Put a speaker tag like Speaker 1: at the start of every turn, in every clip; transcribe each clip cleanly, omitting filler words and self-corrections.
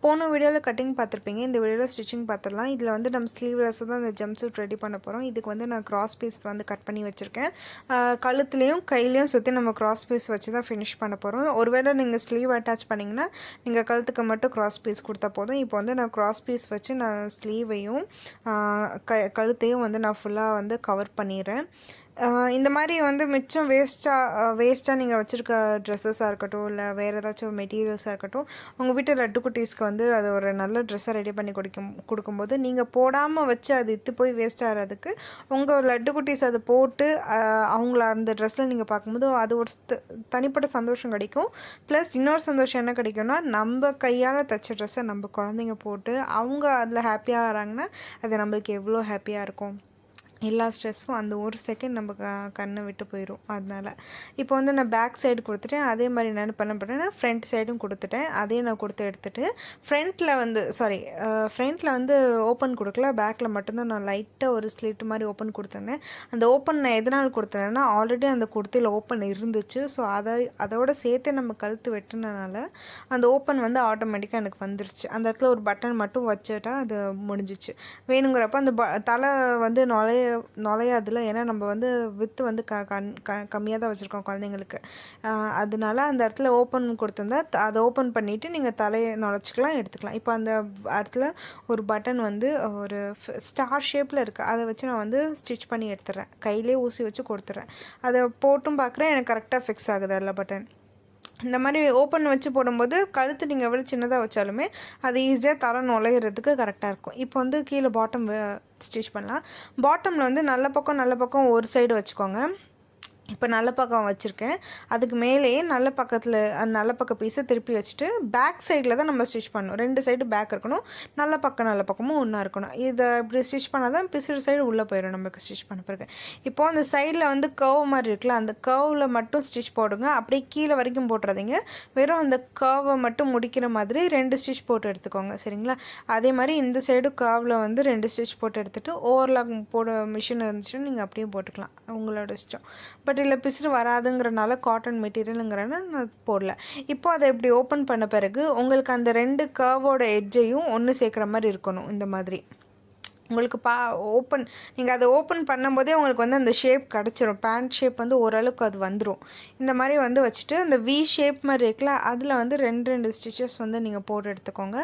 Speaker 1: போன வீடியோவில் கட்டிங் பார்த்துருப்பீங்க. இந்த வீடியோவில் ஸ்டிச்சிங் பார்த்துடலாம். இதில் வந்து நம்ம ஸ்லீவ்லெஸ்ஸாக தான் இந்த ஜம்ப் சூட் ரெடி பண்ண போகிறோம். இதுக்கு வந்து நான் கிராஸ் பீஸ் வந்து கட் பண்ணி வச்சுருக்கேன். கழுத்துலேயும் கையிலையும் சுற்றி நம்ம கிராஸ் பீஸ் வச்சு தான் ஃபினிஷ் பண்ண போகிறோம். ஒருவேளை நீங்கள் ஸ்லீவ் அட்டாச் பண்ணிங்கன்னா நீங்கள் கழுத்துக்கு மட்டும் கிராஸ் பீஸ் கொடுத்தா போதும். இப்போ வந்து நான் கிராஸ் பீஸ் வச்சு நான் ஸ்லீவையும் கழுத்தையும் வந்து நான் ஃபுல்லாக வந்து கவர் பண்ணிடுறேன். இந்த மாதிரி வந்து மிச்சம் வேஸ்ட்டாக நீங்கள் வச்சுருக்க ட்ரெஸ்ஸஸாக இருக்கட்டும், இல்லை வேறு ஏதாச்சும் மெட்டீரியல்ஸாக இருக்கட்டும், உங்கள் வீட்டு லட்டு குட்டீஸ்க்கு வந்து அது ஒரு நல்ல ட்ரெஸ்ஸை ரெடி பண்ணி கொடுக்கும்போது நீங்கள் போடாமல் வச்சு அது இத்து போய் வேஸ்ட் ஆகிறதுக்கு உங்கள் லட்டு குட்டீஸ் அதை போட்டு அவங்கள அந்த ட்ரெஸ்ஸில் நீங்கள் பார்க்கும்போது அது ஒரு தனிப்பட்ட சந்தோஷம் கிடைக்கும். ப்ளஸ் இன்னொரு சந்தோஷம் என்ன கிடைக்கும்னா, நம்ம கையால் தைச்ச ட்ரெஸ்ஸை நம்ம குழந்தைங்க போட்டு அவங்க அதில் ஹாப்பியாக வராங்கன்னா அது நம்மளுக்கு எவ்வளோ ஹாப்பியாக இருக்கும். எல்லா ஸ்ட்ரெஸ்ஸும் அந்த ஒரு செகண்ட் நம்ம கண்ணை விட்டு போயிடும். அதனால் இப்போ வந்து நான் பேக் சைடு கொடுத்துட்டேன். அதே மாதிரி நான் பண்ண போகிறேன்னா ஃப்ரண்ட் சைடும் கொடுத்துட்டேன். அதையும் நான் கொடுத்து எடுத்துகிட்டு ஃப்ரண்ட்டில் வந்து ஓப்பன் கொடுக்கல, பேக்கில் மட்டும்தான் நான் லைட்டாக ஒரு ஸ்லிட் மாதிரி ஓப்பன் கொடுத்துருந்தேன். அந்த ஓப்பன் நான் எதனால் கொடுத்தேன்னா, ஆல்ரெடி அந்த குர்த்தியில் ஓப்பன் இருந்துச்சு. ஸோ அதோட சேர்த்து நம்ம கழுத்து வெட்டினனால அந்த ஓப்பன் வந்து ஆட்டோமேட்டிக்காக எனக்கு வந்துருச்சு. அந்த இடத்துல ஒரு பட்டன் மட்டும் வச்சுட்டா அது முடிஞ்சிச்சு. வேணுங்கிறப்ப அந்த தலை வந்து நுழையாதுல. ஏன்னா நம்ம வந்து வித்து வந்து கம்மியாக தான் வச்சுருக்கோம் குழந்தைங்களுக்கு. அதனால அந்த இடத்துல ஓப்பன் கொடுத்துருந்தா அதை ஓப்பன் பண்ணிவிட்டு நீங்கள் தலையை நுழைச்சிக்கலாம், எடுத்துக்கலாம். இப்போ அந்த இடத்துல ஒரு பட்டன் வந்து ஒரு ஸ்டார் ஷேப்பில் இருக்குது. அதை வச்சு நான் வந்து ஸ்டிச் பண்ணி எடுத்துடுறேன். கையிலே ஊசி வச்சு கொடுத்துட்றேன். அதை போட்டும் பார்க்குறேன், எனக்கு கரெக்டாக ஃபிக்ஸ் ஆகுது அதில் பட்டன். இந்த மாதிரி ஓப்பன் வச்சு போடும்போது கழுத்து நீங்கள் எவ்வளோ சின்னதாக வச்சாலுமே அது ஈஸியாக தலை நுழையிறதுக்கு கரெக்டாக இருக்கும். இப்போ வந்து கீழே பாட்டம் ஸ்டிச் பண்ணலாம். பாட்டமில் வந்து நல்ல பக்கம் ஒரு சைடு வச்சுக்கோங்க. இப்போ நல்ல பக்கம் வச்சுருக்கேன். அதுக்கு மேலேயே நல்ல பக்க பீஸை திருப்பி வச்சுட்டு பேக் சைடில் தான் நம்ம ஸ்டிச் பண்ணணும். 2 சைடு பேக் இருக்கணும், நல்ல பக்கமும் ஒன்றா இருக்கணும். இதை இப்படி ஸ்டிச் பண்ணால் தான் பிசுறு சைடு உள்ளே போயிடும் நம்மளுக்கு ஸ்டிச் பண்ண பிறகு. இப்போது அந்த சைடில் வந்து கர்வ் மாதிரி இருக்குல்ல, அந்த கர்வில் மட்டும் ஸ்டிச் போடுங்க. அப்படியே கீழே வரைக்கும் போட்டுறாதீங்க. வெறும் அந்த கர்வை மட்டும் முடிக்கிற மாதிரி 2 ஸ்டிச் போட்டு எடுத்துக்கோங்க, சரிங்களா? அதே மாதிரி இந்த சைடு கர்வில் வந்து 2 ஸ்டிச் போட்டு எடுத்துகிட்டு ஓவர்லாக் மிஷின் இருந்துச்சுன்னா நீங்கள் அப்படியே போட்டுக்கலாம், உங்களோட இஷ்டம். பட் இல்லை பிசுறு வராதுங்கிறனால காட்டன் மெட்டீரியலுங்கிறனால நான் போடல. இப்போ அதை இப்படி ஓப்பன் பண்ண பிறகு உங்களுக்கு அந்த 2 கர்வோட எட்ஜையும் ஒன்று சேர்க்குற மாதிரி இருக்கணும். இந்த மாதிரி உங்களுக்கு நீங்கள் அதை ஓப்பன் பண்ணும்போதே உங்களுக்கு வந்து அந்த ஷேப் கிடச்சிரும். பேண்ட் ஷேப் வந்து ஓரளவுக்கு அது வந்துடும். இந்த மாதிரி வந்து வச்சுட்டு அந்த வி ஷேப் மாதிரி இருக்குல்ல, அதில் வந்து 2 ஸ்டிச்சஸ் வந்து நீங்கள் போட்டு எடுத்துக்கோங்க.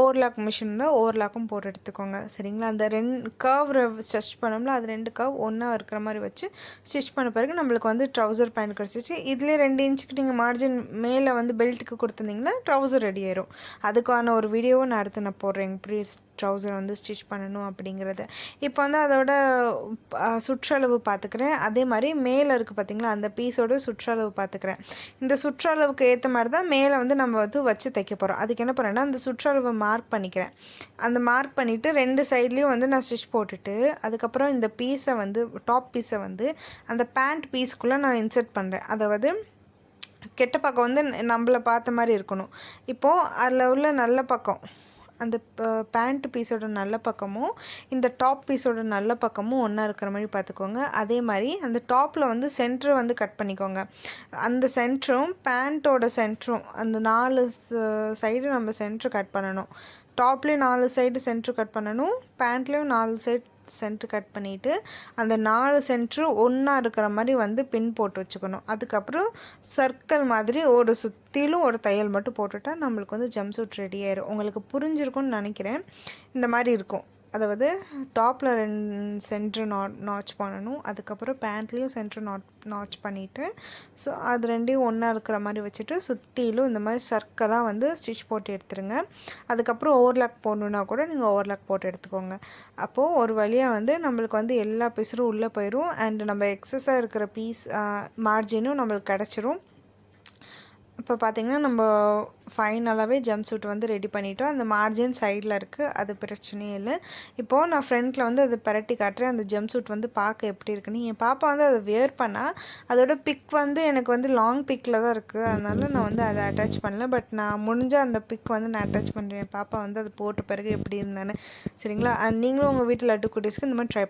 Speaker 1: ஓவர்லாக் மிஷின் தான் ஓவர்லாக்கும் போட்டு எடுத்துக்கோங்க, சரிங்களா? அந்த 2 கர்வ் ஸ்டிச் பண்ணோம்ல, அது 2 கர்வ் ஒன்றா இருக்கிற மாதிரி வச்சு ஸ்டிச் பண்ண பிறகு நம்மளுக்கு வந்து ட்ரௌசர் பேண்ட் கிடச்சிச்சு. இதுலேயே 2 இன்ச்சுக்கு நீங்கள் மார்ஜின் மேலே வந்து பெல்ட்டுக்கு கொடுத்துருந்தீங்கன்னா ட்ரௌசர் ரெடி ஆயிரும். அதுக்கான ஒரு வீடியோவும் நான் அடுத்து போடுறேன், எப்படி ட்ரௌசர் வந்து ஸ்டிச் பண்ணணும் அப்படிங்கிறது. இப்போ வந்து அதோட சுற்றளவு பார்த்துக்கிறேன். அதே மாதிரி மேலே இருக்குது பார்த்தீங்களா, அந்த பீஸோட சுற்றளவு பார்த்துக்கிறேன். இந்த சுற்றளவுக்கு ஏற்ற மாதிரி தான் மேலே வந்து நம்ம வந்து வச்சு தைக்க போகிறோம். அதுக்கு என்ன பண்ணுறேன்னா, அந்த சுற்றளவை மார்க் பண்ணிக்கிறேன். அந்த மார்க் பண்ணிவிட்டு 2 சைட்லேயும் வந்து நான் ஸ்டிச் போட்டுட்டு அதுக்கப்புறம் இந்த பீஸை வந்து டாப் பீஸை வந்து அந்த பேண்ட் பீஸ்க்குள்ளே நான் இன்சர்ட் பண்ணுறேன். அதாவது கெட்ட பக்கம் வந்து நம்மளை பார்த்த மாதிரி இருக்கணும். இப்போது அதில் உள்ள நல்ல பக்கம், அந்த பேண்ட் பீஸோட நல்ல பக்கமும் இந்த டாப் பீஸோட நல்ல பக்கமும் ஒன்றா இருக்கிற மாதிரி பார்த்துக்கோங்க. அதே மாதிரி அந்த டாப்பில் வந்து சென்டரை வந்து கட் பண்ணிக்கோங்க. அந்த சென்டரும் பேண்ட்டோட சென்டரும் அந்த 4 சைடு நம்ம சென்டர் கட் பண்ணணும். டாப்லேயும் 4 சைடு சென்டர் கட் பண்ணணும், பேண்ட்லேயும் 4 சைடு சென்டர் கட் பண்ணிவிட்டு அந்த 4 சென்டரும் ஒன்றா இருக்கிற மாதிரி வந்து பின் போட்டு வச்சுக்கணும். அதுக்கப்புறம் சர்க்கிள் மாதிரி ஒரு சுற்றிலும் ஒரு தையல் மட்டும் போட்டுட்டா நம்மளுக்கு வந்து ஜம்ப் சூட் ரெடி ஆயிரும். உங்களுக்கு புரிஞ்சிருக்கும்னு நினைக்கிறேன். இந்த மாதிரி இருக்கும். அதாவது டாப்பில் 2 சென்டர் நாச் பண்ணணும். அதுக்கப்புறம் பேண்ட்லேயும் சென்டர் நாச் பண்ணிவிட்டு ஸோ அது 2யும் ஒன்றா இருக்கிற மாதிரி வச்சுட்டு சுற்றிலும் இந்த மாதிரி சர்க்கலாக வந்து ஸ்டிச் போட்டு எடுத்துருங்க. அதுக்கப்புறம் ஓவர்லாக் போடணுன்னா கூட நீங்கள் ஓவர்லாக் போட்டு எடுத்துக்கோங்க. அப்போது ஒரு வழியாக வந்து நம்மளுக்கு வந்து எல்லா பீஸரும் உள்ளே போயிடும். அண்ட் நம்ம எக்ஸஸாக இருக்கிற பீஸ் மார்ஜினும் நம்மளுக்கு கிடச்சிரும். இப்போ பார்த்திங்கன்னா நம்ம ஃபைனலாகவே ஜம்ப் சூட் வந்து ரெடி பண்ணிட்டோம். அந்த மார்ஜின் சைடில் இருக்குது, அது பிரச்சனையே இல்லை. இப்போது நான் ஃப்ரண்ட்டில் வந்து அதை பரட்டி காட்டுறேன். அந்த ஜம்ப் சூட் வந்து பார்க்க எப்படி இருக்குன்னு. என் பாப்பா வந்து அதை வியர் பண்ணால் அதோட பிக் வந்து எனக்கு வந்து லாங் பிக்கில் தான் இருக்குது. அதனால நான் வந்து அதை அட்டாச் பண்ணல. பட் நான் முடிஞ்ச அந்த பிக் வந்து நான் அட்டாச் பண்ணுறேன். என் பாப்பா வந்து அதை போட்ட பிறகு எப்படி இருந்தானு, சரிங்களா? நீங்களும் உங்கள் வீட்டில் லட்டு குட்டீஸ்க்கு இந்த மாதிரி ட்ரை